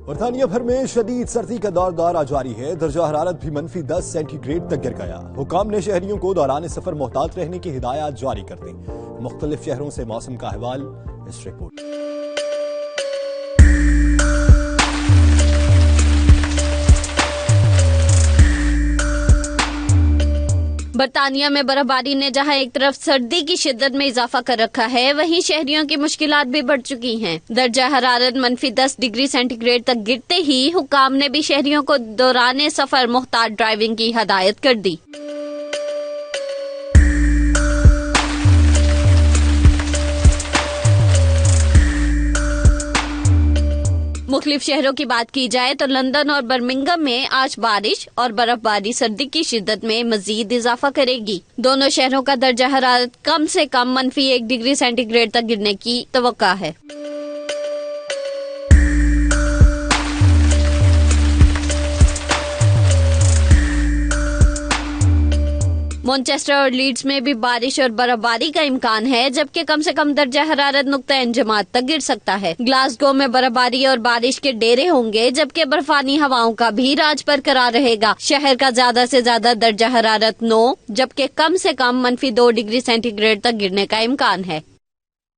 बरतानिया भर में शदीद सर्दी का दौर जारी है। दर्जा हरारत भी -10 सेंटीग्रेड तक गिर गया। हुकाम ने शहरियों को दौरान सफर मोहतात रहने की हिदायत जारी कर दी। मुख्तलिफ शहरों से मौसम का अहवाल इस रिपोर्ट। बरतानिया में बर्फबारी ने जहां एक तरफ सर्दी की शिद्दत में इजाफा कर रखा है, वहीं शहरियों की मुश्किलात भी बढ़ चुकी हैं। दर्जा हरारत -10 डिग्री सेंटीग्रेड तक गिरते ही हुकाम ने भी शहरियों को दौरान सफर मोहतात ड्राइविंग की हदायत कर दी। मुख्तलिफ शहरों की बात की जाए तो लंदन और बर्मिंघम में आज बारिश और बर्फबारी सर्दी की शिद्दत में मजीद इजाफा करेगी। दोनों शहरों का दर्जा हरारत कम से कम -1 डिग्री सेंटीग्रेड तक गिरने की तवक्का है। मैनचेस्टर और लीड्स में भी बारिश और बर्फबारी का इम्कान है, जबकि कम से कम दर्जा हरारत नुक्ता इंजमात तक गिर सकता है। ग्लासगो में बर्फबारी और बारिश के डेरे होंगे, जबकि बर्फानी हवाओं का भी राज बरकरार रहेगा। शहर का ज्यादा से ज्यादा दर्जा हरारत 9 जबकि कम से कम -2 डिग्री सेंटीग्रेड तक गिरने का इम्कान है।